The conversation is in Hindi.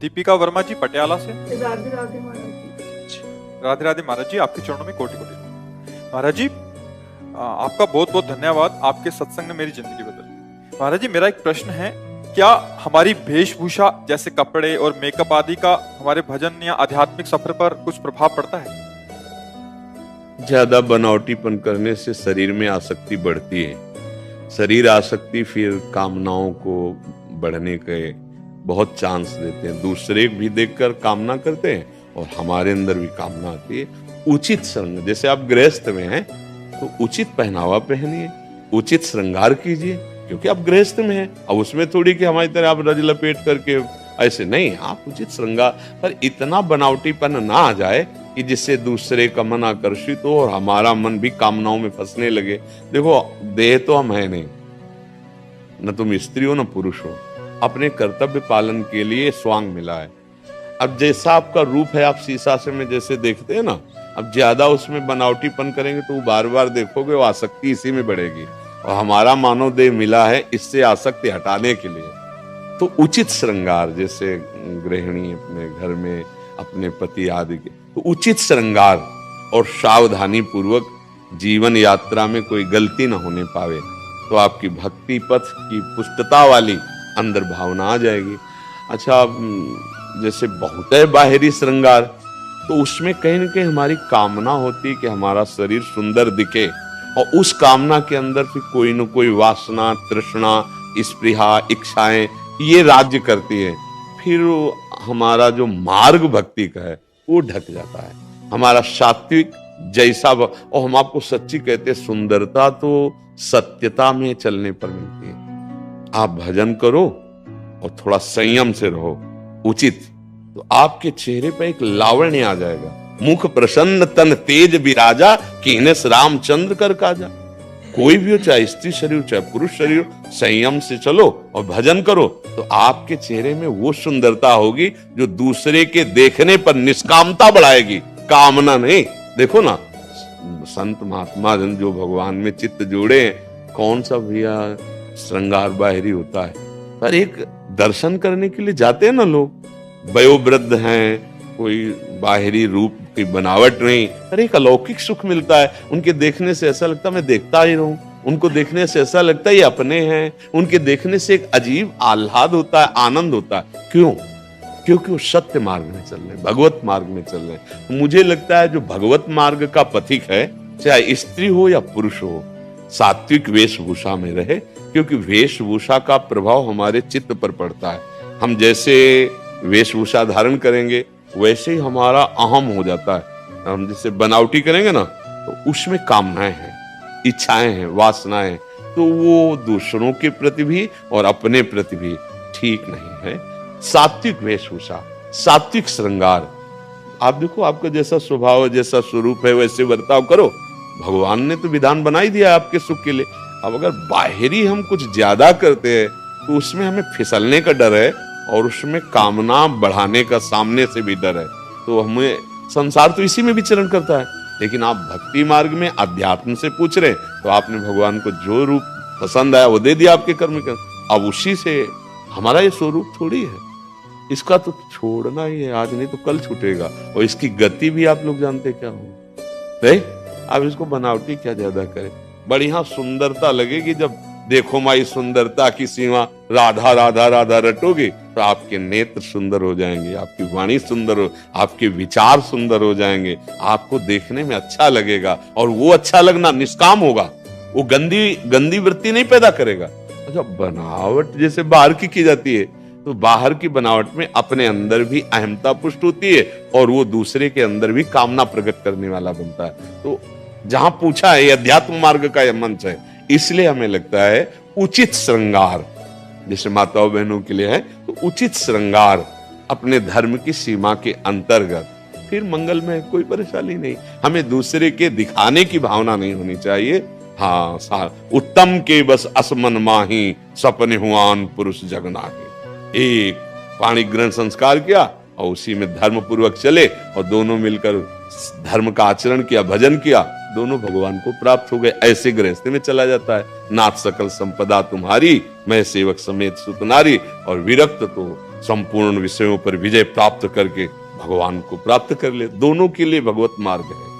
दीपिका वर्मा जी पटियाला से। राधे राधे महाराज जी। राधे राधे महाराज जी, आपके चरणों में कोटि कोटि। महाराज जी आपका बहुत बहुत धन्यवाद, आपके सत्संग ने मेरी जिंदगी बदली। महाराज जी मेरा एक प्रश्न है, क्या हमारी वेशभूषा जैसे कपड़े और मेकअप आदि का हमारे भजन या आध्यात्मिक सफर पर कुछ प्रभाव पड़ता है? ज्यादा बनावटीपन करने से शरीर में आसक्ति बढ़ती है। शरीर आसक्ति फिर कामनाओं को बढ़ने के बहुत चांस देते हैं। दूसरे भी देखकर कामना करते हैं और हमारे अंदर भी कामना आती है। उचित श्रृंगार, जैसे आप गृहस्थ में हैं तो उचित पहनावा पहनिए, उचित श्रृंगार कीजिए, क्योंकि आप गृहस्थ में हैं। अब उसमें थोड़ी कि हमारी तरह आप रज लपेट करके ऐसे नहीं, आप उचित श्रृंगार, पर इतना बनावटीपन ना आ जाए कि जिससे दूसरे का मन आकर्षित हो और हमारा मन भी कामनाओं में फंसने लगे। देखो, देह तो हम है नहीं, न तुम स्त्री हो न पुरुष हो, अपने कर्तव्य पालन के लिए स्वांग मिला है। अब जैसा आपका रूप है, आप शीशा से में जैसे देखते हैं ना, अब ज्यादा उसमें बनावटीपन करेंगे तो बार बार देखोगे, वो आसक्ति इसी में बढ़ेगी। और हमारा मानव देह मिला है इससे आसक्ति हटाने के लिए। तो उचित श्रृंगार, जैसे गृहिणी अपने घर में अपने पति आदि के, तो उचित श्रृंगार और सावधानी पूर्वक जीवन यात्रा में कोई गलती न होने पावे, तो आपकी भक्ति पथ की पुष्टता वाली अंदर भावना आ जाएगी। अच्छा, जैसे बहुत है बाहरी श्रृंगार, तो उसमें कहीं न कहीं हमारी कामना होती है कि हमारा शरीर सुंदर दिखे, और उस कामना के अंदर फिर कोई न कोई वासना, तृष्णा, स्पृहा, इच्छाएं ये राज्य करती है। फिर हमारा जो मार्ग भक्ति का है वो ढक जाता है। हमारा सात्विक जैसा और हम आपको सच्ची कहते हैं, सुंदरता तो सत्यता में चलने पर मिलती है। आप भजन करो और थोड़ा संयम से रहो उचित, तो आपके चेहरे पर एक लावण्य आ जाएगा। मुख प्रसन्न तन तेज विराजा, कीनस रामचंद्र कर काजा। कोई भी हो, चाहे स्त्री शरीर चाहे पुरुष शरीर, संयम से चलो और भजन करो, तो आपके चेहरे में वो सुंदरता होगी जो दूसरे के देखने पर निष्कामता बढ़ाएगी, कामना नहीं। देखो ना, संत महात्मा जन जो भगवान में चित्त जोड़े हैं, कौन सा भैया श्रृंगार बाहरी होता है, पर एक दर्शन करने के लिए जाते हैं ना लोग, वयोवृद्ध हैं, कोई बाहरी रूप की बनावट नहीं, पर एक अलौकिक सुख मिलता है। उनके देखने से ऐसा लगता है मैं देखता ही रहूं, उनको देखने से ऐसा लगता है ये अपने हैं, उनके देखने से एक अजीब आह्लाद होता है, आनंद होता है। क्यों? क्योंकि वो सत्य मार्ग में चल रहे हैं, भगवत मार्ग में चल रहे हैं। तो मुझे लगता है जो भगवत मार्ग का पथिक है, चाहे स्त्री हो या पुरुष हो, सात्विक वेशभूषा में रहे, क्योंकि वेशभूषा का प्रभाव हमारे चित्त पर पड़ता है। हम जैसे वेशभूषा धारण करेंगे वैसे ही हमारा अहम हो जाता है। हम जैसे बनावटी करेंगे ना, तो उसमें कामनाएं हैं, इच्छाएं हैं, वासनाएं हैं, तो वो दूसरों के प्रति भी और अपने प्रति भी ठीक नहीं है। सात्विक वेशभूषा, सात्विक श्रृंगार, आप देखो आपका जैसा स्वभाव, जैसा स्वरूप है वैसे बर्ताव करो। भगवान ने तो विधान बना ही दिया है आपके सुख के लिए। अब अगर बाहरी हम कुछ ज्यादा करते हैं तो उसमें हमें फिसलने का डर है और उसमें कामना बढ़ाने का सामने से भी डर है। तो हमें संसार तो इसी में विचरण करता है, लेकिन आप भक्ति मार्ग में अध्यात्म से पूछ रहे हैं, तो आपने भगवान को जो रूप पसंद आया वो दे दिया आपके कर्म के। अब उसी से हमारा ये स्वरूप थोड़ी है, इसका तो छोड़ना ही है, आज नहीं तो कल छूटेगा। और इसकी गति भी आप लोग जानते क्या हो, आप इसको बनावटी क्या ज्यादा करें। बढ़िया सुंदरता लगेगी जब देखो माई सुंदरता की सीमा, राधा राधा राधा रटोगे तो आपके नेत्र सुंदर हो जाएंगे, आपकी वाणी सुंदर हो, आपके विचार सुंदर हो जाएंगे, आपको देखने में अच्छा लगेगा। और वो अच्छा लगना निष्काम होगा, वो गंदी वृत्ति नहीं पैदा करेगा। अच्छा, बनावट जैसे बाहर की जाती है, तो बाहर की बनावट में अपने अंदर भी अहमता पुष्ट होती है और वो दूसरे के अंदर भी कामना प्रकट करने वाला बनता है। तो जहां पूछा है, अध्यात्म मार्ग का यह मंच है, इसलिए हमें लगता है उचित श्रृंगार, जैसे माताओं बहनों के लिए है, तो उचित श्रृंगार अपने धर्म की सीमा के अंतर्गत, फिर मंगल में कोई परेशानी नहीं। हमें दूसरे के दिखाने की भावना नहीं होनी चाहिए। हाँ, उत्तम के बस असमन माही, सपने हुआन पुरुष जगनाही। एक पाणी ग्रहण संस्कार किया और उसी में धर्म पूर्वक चले और दोनों मिलकर धर्म का आचरण किया, भजन किया, दोनों भगवान को प्राप्त हो गए। ऐसे गृहस्थी में चला जाता है। नाथ सकल संपदा तुम्हारी, मैं सेवक समेत सुत नारी, और विरक्त तो संपूर्ण विषयों पर विजय प्राप्त करके भगवान को प्राप्त कर ले। दोनों के लिए भगवत मार्ग है।